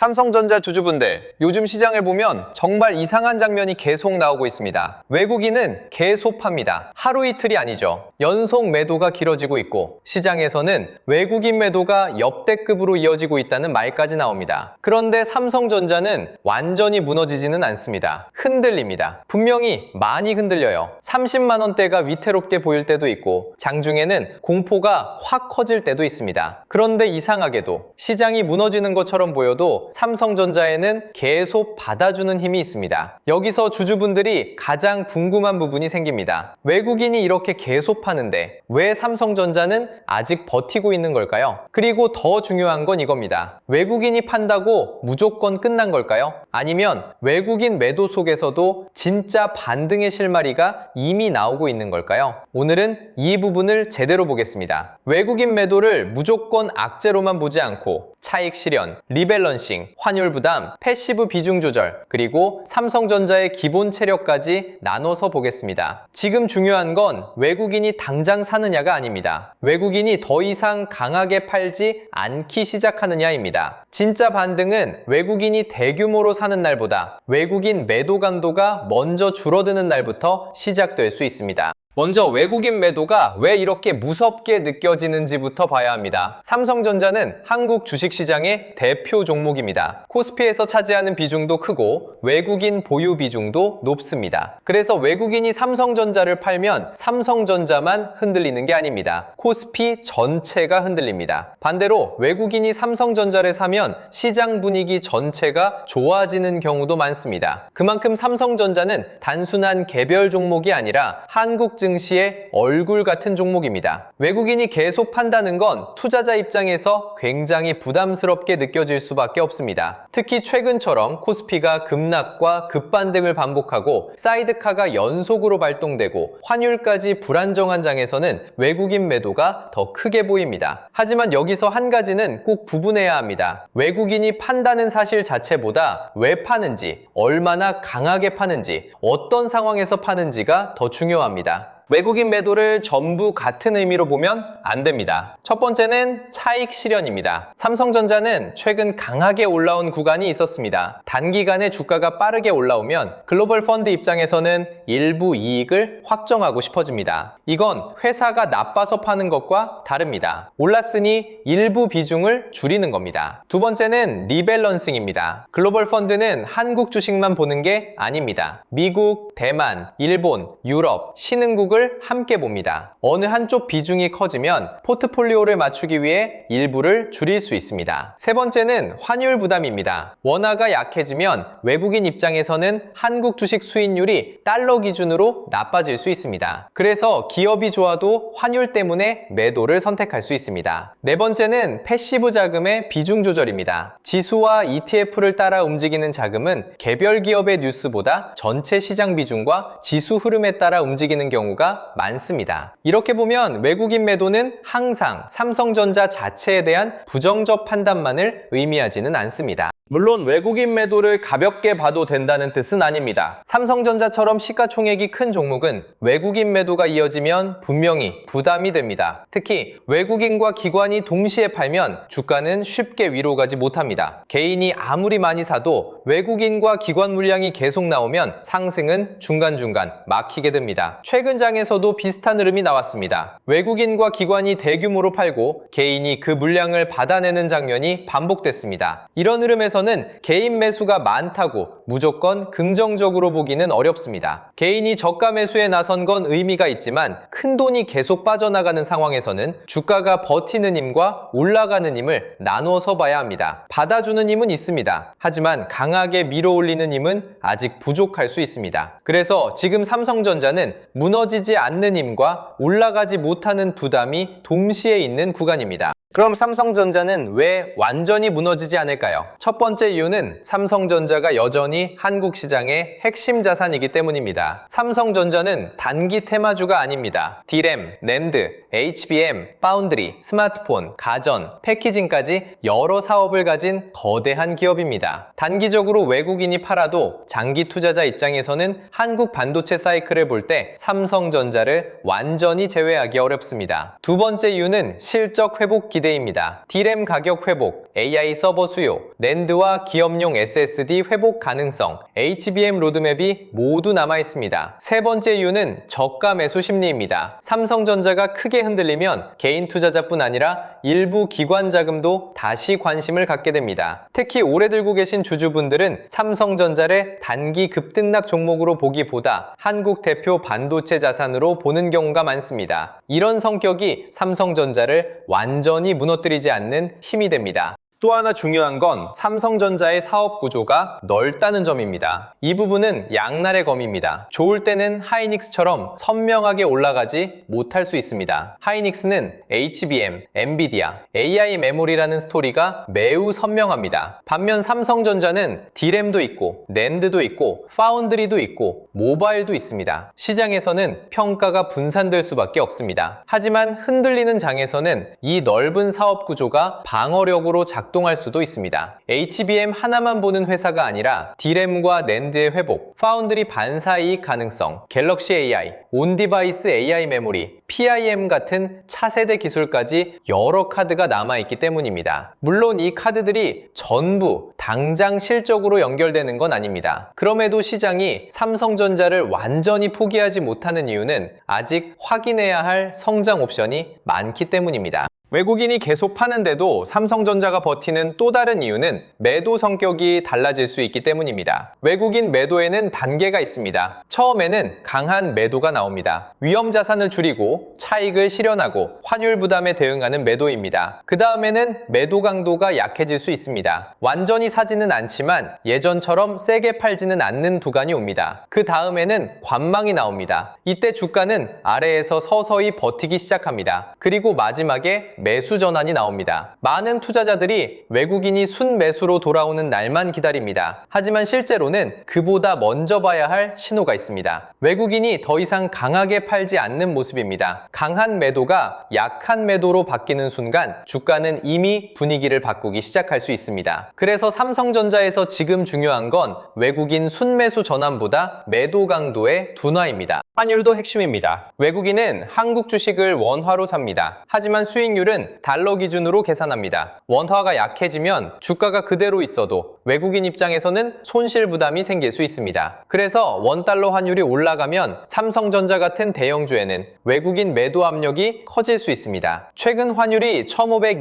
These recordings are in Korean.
삼성전자 주주분들, 요즘 시장을 보면 정말 이상한 장면이 계속 나오고 있습니다. 외국인은 계속 팝니다. 하루 이틀이 아니죠. 연속 매도가 길어지고 있고 시장에서는 외국인 매도가 역대급으로 이어지고 있다는 말까지 나옵니다. 그런데 삼성전자는 완전히 무너지지는 않습니다. 흔들립니다. 분명히 많이 흔들려요. 30만 원대가 위태롭게 보일 때도 있고 장중에는 공포가 확 커질 때도 있습니다. 그런데 이상하게도 시장이 무너지는 것처럼 보여도 삼성전자에는 계속 받아주는 힘이 있습니다. 여기서 주주분들이 가장 궁금한 부분이 생깁니다. 외국인이 이렇게 계속 파는데 왜 삼성전자는 아직 버티고 있는 걸까요? 그리고 더 중요한 건 이겁니다. 외국인이 판다고 무조건 끝난 걸까요? 아니면 외국인 매도 속에서도 진짜 반등의 실마리가 이미 나오고 있는 걸까요? 오늘은 이 부분을 제대로 보겠습니다. 외국인 매도를 무조건 악재로만 보지 않고 차익 실현, 리밸런싱, 환율 부담, 패시브 비중 조절, 그리고 삼성전자의 기본 체력까지 나눠서 보겠습니다. 지금 중요한 건 외국인이 당장 사느냐가 아닙니다. 외국인이 더 이상 강하게 팔지 않기 시작하느냐입니다. 진짜 반등은 외국인이 대규모로 사는 날보다 외국인 매도 강도가 먼저 줄어드는 날부터 시작될 수 있습니다. 먼저 외국인 매도가 왜 이렇게 무섭게 느껴지는지부터 봐야 합니다. 삼성전자는 한국 주식시장의 대표 종목입니다. 코스피에서 차지하는 비중도 크고 외국인 보유 비중도 높습니다. 그래서 외국인이 삼성전자를 팔면 삼성전자만 흔들리는 게 아닙니다. 코스피 전체가 흔들립니다. 반대로 외국인이 삼성전자를 사면 시장 분위기 전체가 좋아지는 경우도 많습니다. 그만큼 삼성전자는 단순한 개별 종목이 아니라 한국 증시의 얼굴 같은 종목입니다. 외국인이 계속 판다는 건 투자자 입장에서 굉장히 부담스럽게 느껴질 수밖에 없습니다. 특히 최근처럼 코스피가 급락과 급반등을 반복하고 사이드카가 연속으로 발동되고 환율까지 불안정한 장에서는 외국인 매도가 더 크게 보입니다. 하지만 여기서 한 가지는 꼭 구분해야 합니다. 외국인이 판다는 사실 자체보다 왜 파는지, 얼마나 강하게 파는지, 어떤 상황에서 파는지가 더 중요합니다. 외국인 매도를 전부 같은 의미로 보면 안 됩니다. 첫 번째는 차익 실현입니다. 삼성전자는 최근 강하게 올라온 구간이 있었습니다. 단기간에 주가가 빠르게 올라오면 글로벌 펀드 입장에서는 일부 이익을 확정하고 싶어집니다. 이건 회사가 나빠서 파는 것과 다릅니다. 올랐으니 일부 비중을 줄이는 겁니다. 두 번째는 리밸런싱입니다. 글로벌 펀드는 한국 주식만 보는 게 아닙니다. 미국, 대만, 일본, 유럽, 신흥국을 함께 봅니다. 어느 한쪽 비중이 커지면 포트폴리오를 맞추기 위해 일부를 줄일 수 있습니다. 세 번째는 환율 부담입니다. 원화가 약해지면 외국인 입장에서는 한국 주식 수익률이 달러 기준으로 나빠질 수 있습니다. 그래서 기업이 좋아도 환율 때문에 매도를 선택할 수 있습니다. 네 번째는 패시브 자금의 비중 조절입니다. 지수와 ETF를 따라 움직이는 자금은 개별 기업의 뉴스보다 전체 시장 비중과 지수 흐름에 따라 움직이는 경우가 많습니다. 이렇게 보면 외국인 매도는 항상 삼성전자 자체에 대한 부정적 판단만을 의미하지는 않습니다. 물론 외국인 매도를 가볍게 봐도 된다는 뜻은 아닙니다. 삼성전자처럼 시가총액이 큰 종목은 외국인 매도가 이어지면 분명히 부담이 됩니다. 특히 외국인과 기관이 동시에 팔면 주가는 쉽게 위로 가지 못합니다. 개인이 아무리 많이 사도 외국인과 기관 물량이 계속 나오면 상승은 중간중간 막히게 됩니다. 최근 장에서도 비슷한 흐름이 나왔습니다. 외국인과 기관이 대규모로 팔고 개인이 그 물량을 받아내는 장면이 반복됐습니다. 이런 흐름에서 개인 매수가 많다고 무조건 긍정적으로 보기는 어렵습니다. 개인이 저가 매수에 나선 건 의미가 있지만 큰돈이 계속 빠져나가는 상황에서는 주가가 버티는 힘과 올라가는 힘을 나누어서 봐야 합니다. 받아주는 힘은 있습니다. 하지만 강하게 밀어올리는 힘은 아직 부족할 수 있습니다. 그래서 지금 삼성전자는 무너지지 않는 힘과 올라가지 못하는 부담이 동시에 있는 구간입니다. 그럼 삼성전자는 왜 완전히 무너지지 않을까요? 첫 번째 이유는 삼성전자가 여전히 한국 시장의 핵심 자산이기 때문입니다. 삼성전자는 단기 테마주가 아닙니다. D램, 낸드, HBM, 파운드리, 스마트폰, 가전, 패키징까지 여러 사업을 가진 거대한 기업입니다. 단기적으로 장기적으로 외국인이 팔아도 장기 투자자 입장에서는 한국 반도체 사이클을 볼 때 삼성전자를 완전히 제외하기 어렵습니다. 두 번째 이유는 실적 회복 기대입니다. D램 가격 회복, AI 서버 수요, 낸드와 기업용 SSD 회복 가능성, HBM 로드맵이 모두 남아 있습니다. 세 번째 이유는 저가 매수 심리입니다. 삼성전자가 크게 흔들리면 개인 투자자뿐 아니라 일부 기관 자금도 다시 관심을 갖게 됩니다. 특히 오래 들고 계신 주주분들은 삼성전자를 단기 급등락 종목으로 보기보다 한국 대표 반도체 자산으로 보는 경우가 많습니다. 이런 성격이 삼성전자를 완전히 무너뜨리지 않는 힘이 됩니다. 또 하나 중요한 건 삼성전자의 사업 구조가 넓다는 점입니다. 이 부분은 양날의 검입니다. 좋을 때는 하이닉스처럼 선명하게 올라가지 못할 수 있습니다. 하이닉스는 HBM, 엔비디아, AI 메모리라는 스토리가 매우 선명합니다. 반면 삼성전자는 D램도 있고, 낸드도 있고, 파운드리도 있고, 모바일도 있습니다. 시장에서는 평가가 분산될 수밖에 없습니다. 하지만 흔들리는 장에서는 이 넓은 사업 구조가 방어력으로 작동할 수도 있습니다. HBM 하나만 보는 회사가 아니라 D램과 낸드의 회복, 파운드리 반사이익 가능성, 갤럭시 AI, 온디바이스 AI 메모리, PIM 같은 차세대 기술까지 여러 카드가 남아있기 때문입니다. 물론 이 카드들이 전부 당장 실적으로 연결되는 건 아닙니다. 그럼에도 시장이 삼성전자를 완전히 포기하지 못하는 이유는 아직 확인해야 할 성장 옵션이 많기 때문입니다. 외국인이 계속 파는데도 삼성전자가 버티는 또 다른 이유는 매도 성격이 달라질 수 있기 때문입니다. 외국인 매도에는 단계가 있습니다. 처음에는 강한 매도가 나옵니다. 위험 자산을 줄이고 차익을 실현하고 환율 부담에 대응하는 매도입니다. 그 다음에는 매도 강도가 약해질 수 있습니다. 완전히 사지는 않지만 예전처럼 세게 팔지는 않는 구간이 옵니다. 그 다음에는 관망이 나옵니다. 이때 주가는 아래에서 서서히 버티기 시작합니다. 그리고 마지막에 매수 전환이 나옵니다. 많은 투자자들이 외국인이 순매수로 돌아오는 날만 기다립니다. 하지만 실제로는 그보다 먼저 봐야 할 신호가 있습니다. 외국인이 더 이상 강하게 팔지 않는 모습입니다. 강한 매도가 약한 매도로 바뀌는 순간 주가는 이미 분위기를 바꾸기 시작할 수 있습니다. 그래서 삼성전자에서 지금 중요한 건 외국인 순매수 전환보다 매도 강도의 둔화입니다. 환율도 핵심입니다. 외국인은 한국 주식을 원화로 삽니다. 하지만 수익률은 달러 기준으로 계산합니다. 원화가 약해지면 주가가 그대로 있어도 외국인 입장에서는 손실 부담이 생길 수 있습니다. 그래서 원달러 환율이 올라가면 삼성전자 같은 대형주에는 외국인 매도 압력이 커질 수 있습니다. 최근 환율이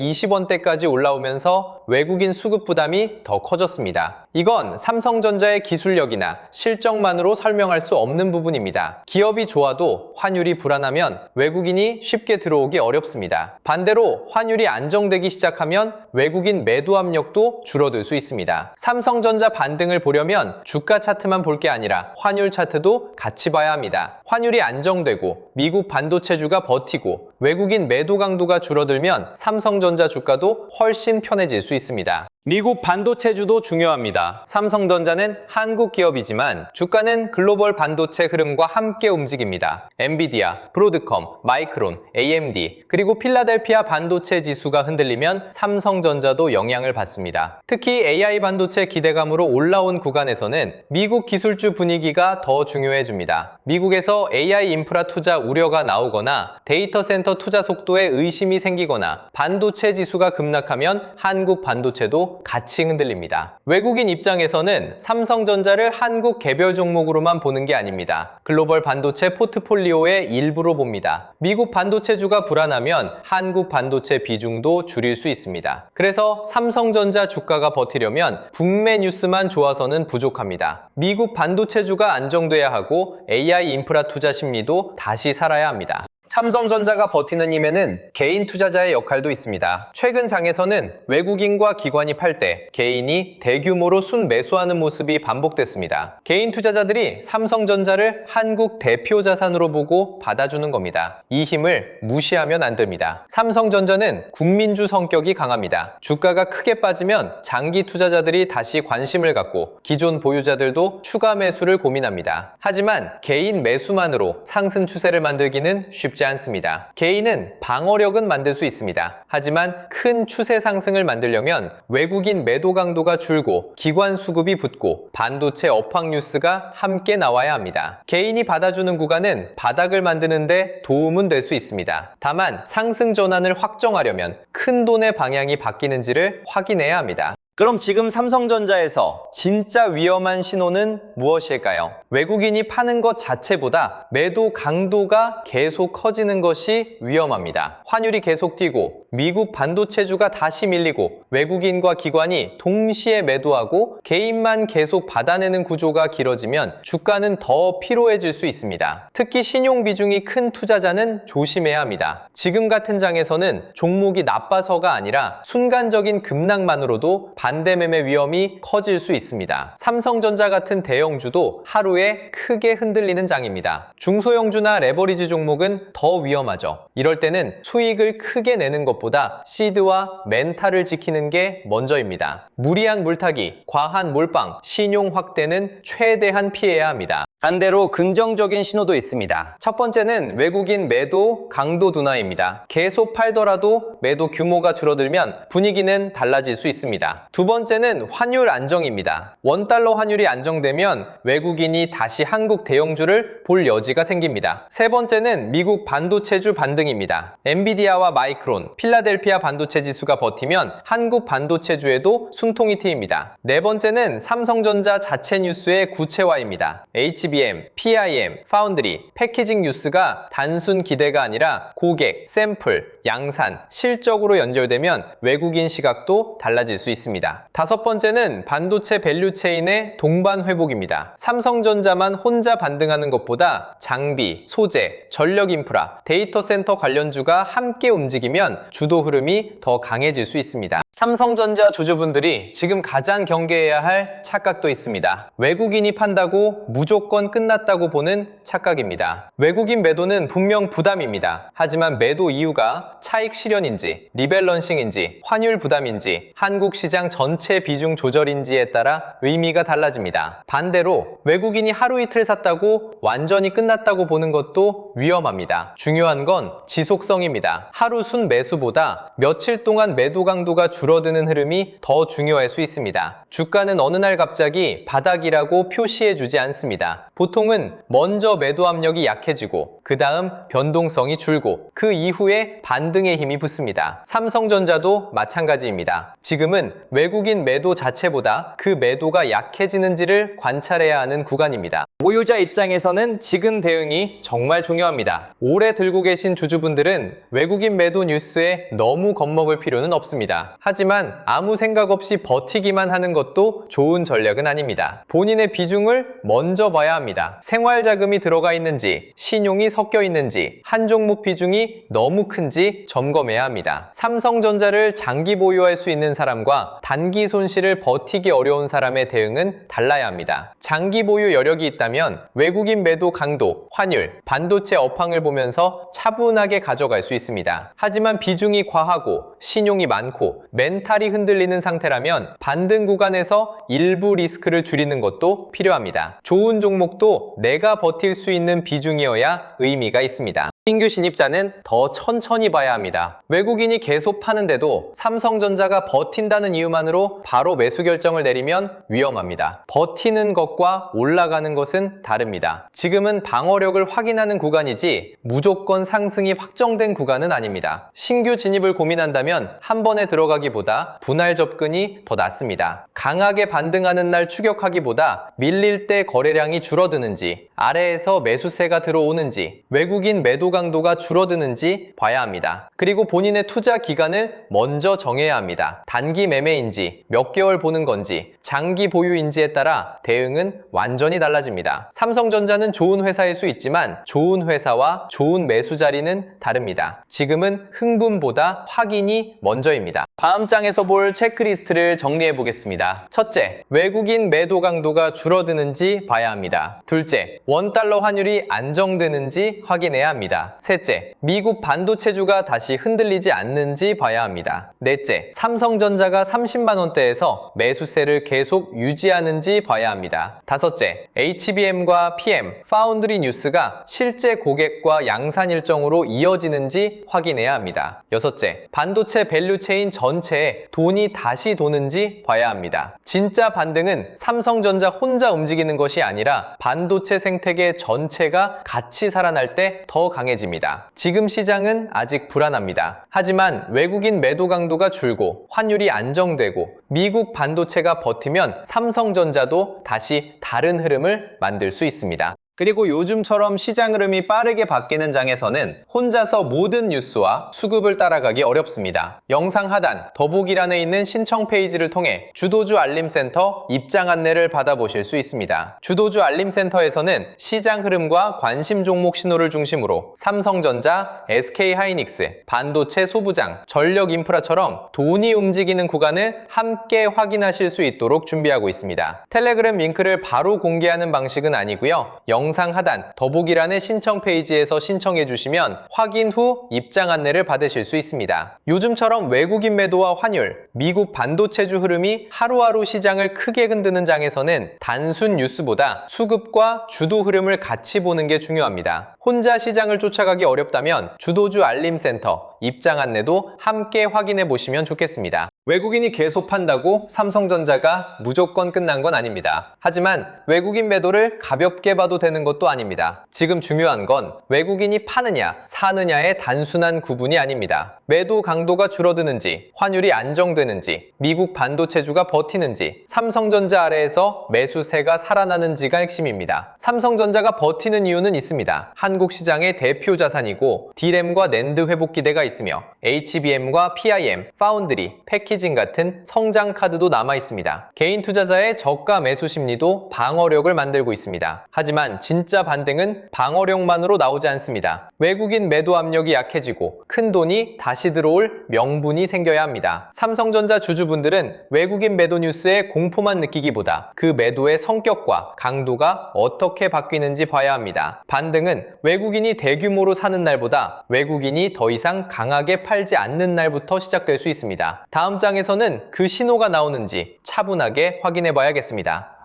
1520원대까지 올라오면서 외국인 수급 부담이 더 커졌습니다. 이건 삼성전자의 기술력이나 실적만으로 설명할 수 없는 부분입니다. 기업이 좋아도 환율이 불안하면 외국인이 쉽게 들어오기 어렵습니다. 반대로 환율이 안정되기 시작하면 외국인 매도 압력도 줄어들 수 있습니다. 삼성전자 반등을 보려면 주가 차트만 볼 게 아니라 환율 차트도 같이 봐야 합니다. 환율이 안정되고 미국 반도체주가 버티고 외국인 매도 강도가 줄어들면 삼성전자 주가도 훨씬 편해질 수 있습니다. 미국 반도체주도 중요합니다. 삼성전자는 한국 기업이지만 주가는 글로벌 반도체 흐름과 함께 움직입니다. 엔비디아, 브로드컴, 마이크론, AMD, 그리고 필라델피아 반도체 지수가 흔들리면 삼성전자도 영향을 받습니다. 특히 AI 반도체 기대감으로 올라온 구간에서는 미국 기술주 분위기가 더 중요해집니다. 미국에서 AI 인프라 투자 우려가 나오거나 데이터 센터 투자 속도에 의심이 생기거나 반도체 지수가 급락하면 한국 반도체도 같이 흔들립니다. 외국인 입장에서는 삼성전자를 한국 개별 종목으로만 보는 게 아닙니다. 글로벌 반도체 포트폴리오의 일부로 봅니다. 미국 반도체주가 불안하면 한국 반도체 비중도 줄일 수 있습니다. 그래서 삼성전자 주가가 버티려면 북미 뉴스만 좋아서는 부족합니다. 미국 반도체주가 안정돼야 하고 AI 인프라 투자 심리도 다시 살아야 합니다. 삼성전자가 버티는 힘에는 개인 투자자의 역할도 있습니다. 최근 장에서는 외국인과 기관이 팔 때 개인이 대규모로 순매수하는 모습이 반복됐습니다. 개인 투자자들이 삼성전자를 한국 대표 자산으로 보고 받아주는 겁니다. 이 힘을 무시하면 안 됩니다. 삼성전자는 국민주 성격이 강합니다. 주가가 크게 빠지면 장기 투자자들이 다시 관심을 갖고 기존 보유자들도 추가 매수를 고민합니다. 하지만 개인 매수만으로 상승 추세를 만들기는 쉽지 쉽지 않습니다. 개인은 방어력은 만들 수 있습니다. 하지만 큰 추세 상승을 만들려면 외국인 매도 강도가 줄고 기관 수급이 붙고 반도체 업황 뉴스가 함께 나와야 합니다. 개인이 받아주는 구간은 바닥을 만드는데 도움은 될 수 있습니다. 다만 상승 전환을 확정하려면 큰 돈의 방향이 바뀌는지를 확인해야 합니다. 그럼 지금 삼성전자에서 진짜 위험한 신호는 무엇일까요? 외국인이 파는 것 자체보다 매도 강도가 계속 커지는 것이 위험합니다. 환율이 계속 뛰고 미국 반도체주가 다시 밀리고 외국인과 기관이 동시에 매도하고 개인만 계속 받아내는 구조가 길어지면 주가는 더 피로해질 수 있습니다. 특히 신용 비중이 큰 투자자는 조심해야 합니다. 지금 같은 장에서는 종목이 나빠서가 아니라 순간적인 급락만으로도 반대 매매 위험이 커질 수 있습니다. 삼성전자 같은 대형주도 하루에 크게 흔들리는 장입니다. 중소형주나 레버리지 종목은 더 위험하죠. 이럴 때는 수익을 크게 내는 것보다 시드와 멘탈을 지키는 게 먼저입니다. 무리한 물타기, 과한 몰빵, 신용 확대는 최대한 피해야 합니다. 반대로 긍정적인 신호도 있습니다. 첫 번째는 외국인 매도 강도 둔화입니다. 계속 팔더라도 매도 규모가 줄어들면 분위기는 달라질 수 있습니다. 두 번째는 환율 안정입니다. 원달러 환율이 안정되면 외국인이 다시 한국 대형주를 볼 여지가 생깁니다. 세 번째는 미국 반도체주 반등입니다. 엔비디아와 마이크론, 필라델피아 반도체 지수가 버티면 한국 반도체주에도 숨통이 트입니다. 네 번째는 삼성전자 자체 뉴스의 구체화입니다. HBM, PIM, 파운드리, 패키징 뉴스가 단순 기대가 아니라 고객, 샘플, 양산, 실적으로 연결되면 외국인 시각도 달라질 수 있습니다. 다섯 번째는 반도체 밸류체인의 동반 회복입니다. 삼성전자만 혼자 반등하는 것보다 장비, 소재, 전력 인프라, 데이터 센터 관련주가 함께 움직이면 주도 흐름이 더 강해질 수 있습니다. 삼성전자 주주분들이 지금 가장 경계해야 할 착각도 있습니다. 외국인이 판다고 무조건 끝났다고 보는 착각입니다. 외국인 매도는 분명 부담입니다. 하지만 매도 이유가 차익 실현인지, 리밸런싱인지, 환율 부담인지, 한국 시장 전체 비중 조절인지에 따라 의미가 달라집니다. 반대로 외국인이 하루 이틀 샀다고 완전히 끝났다고 보는 것도 위험합니다. 중요한 건 지속성입니다. 하루 순 매수보다 며칠 동안 매도 강도가 줄어드는 흐름이 더 중요할 수 있습니다. 주가는 어느 날 갑자기 바닥이라고 표시해주지 않습니다. 보통은 먼저 매도 압력이 약해지고 그 다음 변동성이 줄고 그 이후에 반등의 힘이 붙습니다. 삼성전자도 마찬가지입니다. 지금은 외국인 매도 자체보다 그 매도가 약해지는지를 관찰해야 하는 구간입니다. 보유자 입장에서는 지금 대응이 정말 중요합니다. 오래 들고 계신 주주분들은 외국인 매도 뉴스에 너무 겁먹을 필요는 없습니다. 하지만 아무 생각 없이 버티기만 하는 것도 좋은 전략은 아닙니다. 본인의 비중을 먼저 봐야 합니다. 생활자금이 들어가 있는지, 신용이 섞여 있는지, 한 종목 비중이 너무 큰지 점검해야 합니다. 삼성전자를 장기 보유할 수 있는 사람과 단기 손실을 버티기 어려운 사람의 대응은 달라야 합니다. 장기 보유 여력이 있다면 외국인 매도 강도, 환율, 반도체 업황을 보면서 차분하게 가져갈 수 있습니다. 하지만 비중이 과하고 신용이 많고 멘탈이 흔들리는 상태라면 반등 구간에서 일부 리스크를 줄이는 것도 필요합니다. 좋은 종목도 내가 버틸 수 있는 비중이어야 의미가 있습니다. 신규 신입자는 더 천천히 봐야 합니다. 외국인이 계속 파는데도 삼성전자가 버틴다는 이유만으로 바로 매수 결정을 내리면 위험합니다. 버티는 것과 올라가는 것은 다릅니다. 지금은 방어력을 확인하는 구간이지 무조건 상승이 확정된 구간은 아닙니다. 신규 진입을 고민한다면 한 번에 들어가기보다 분할 접근이 더 낫습니다. 강하게 반등하는 날 추격하기보다 밀릴 때 거래량이 줄어드는지, 아래에서 매수세가 들어오는지, 외국인 매도 강도가 줄어드는지 봐야 합니다. 그리고 본인의 투자 기간을 먼저 정해야 합니다. 단기 매매인지, 몇 개월 보는 건지, 장기 보유인지에 따라 대응은 완전히 달라집니다. 삼성전자는 좋은 회사일 수 있지만 좋은 회사와 좋은 매수 자리는 다릅니다. 지금은 흥분보다 확인이 먼저입니다. 다음 장에서 볼 체크리스트를 정리해 보겠습니다. 첫째, 외국인 매도 강도가 줄어드는지 봐야 합니다. 둘째, 원달러 환율이 안정되는지 확인해야 합니다. 셋째, 미국 반도체주가 다시 흔들리지 않는지 봐야 합니다. 넷째, 삼성전자가 30만 원대에서 매수세를 계속 유지하는지 봐야 합니다. 다섯째, HBM과 PM, 파운드리 뉴스가 실제 고객과 양산 일정으로 이어지는지 확인해야 합니다. 여섯째, 반도체 밸류체인 전체에 돈이 다시 도는지 봐야 합니다. 진짜 반등은 삼성전자 혼자 움직이는 것이 아니라 반도체 생태계 전체가 같이 살아날 때 더 강해집니다. 지금 시장은 아직 불안합니다. 하지만 외국인 매도 강도가 줄고 환율이 안정되고 미국 반도체가 버티면 삼성전자도 다시 다른 흐름을 만들 수 있습니다. 그리고 요즘처럼 시장 흐름이 빠르게 바뀌는 장에서는 혼자서 모든 뉴스와 수급을 따라가기 어렵습니다. 영상 하단 더보기란에 있는 신청 페이지를 통해 주도주 알림센터 입장 안내를 받아보실 수 있습니다. 주도주 알림센터에서는 시장 흐름과 관심 종목 신호를 중심으로 삼성전자, SK하이닉스, 반도체 소부장, 전력인프라처럼 돈이 움직이는 구간을 함께 확인하실 수 있도록 준비하고 있습니다. 텔레그램 링크를 바로 공개하는 방식은 아니고요. 영상 하단 더보기란의 신청 페이지에서 신청해 주시면 확인 후 입장 안내를 받으실 수 있습니다. 요즘처럼 외국인 매도와 환율, 미국 반도체주 흐름이 하루하루 시장을 크게 흔드는 장에서는 단순 뉴스보다 수급과 주도 흐름을 같이 보는 게 중요합니다. 혼자 시장을 쫓아가기 어렵다면 주도주 알림센터 입장 안내도 함께 확인해 보시면 좋겠습니다. 외국인이 계속 판다고 삼성전자가 무조건 끝난 건 아닙니다. 하지만 외국인 매도를 가볍게 봐도 되는 것도 아닙니다. 지금 중요한 건 외국인이 파느냐, 사느냐의 단순한 구분이 아닙니다. 매도 강도가 줄어드는지, 환율이 안정되는지, 미국 반도체주가 버티는지, 삼성전자 아래에서 매수세가 살아나는지가 핵심입니다. 삼성전자가 버티는 이유는 있습니다. 한국 시장의 대표 자산이고 D램과 낸드 회복 기대가 있으며 HBM과 PIM, 파운드리, 패키징 같은 성장 카드도 남아 있습니다. 개인 투자자의 저가 매수 심리도 방어력을 만들고 있습니다. 하지만 진짜 반등은 방어력만으로 나오지 않습니다. 외국인 매도 압력이 약해지고 큰 돈이 다시 들어올 명분이 생겨야 합니다. 삼성전자 주주분들은 외국인 매도 뉴스에 공포만 느끼기보다 그 매도의 성격과 강도가 어떻게 바뀌는지 봐야 합니다. 반등은 외국인이 대규모로 사는 날보다 외국인이 더 이상 강하게 팔지 않는 날부터 시작될 수 있습니다. 다음 장에서는 그 신호가 나오는지 차분하게 확인해 봐야겠습니다.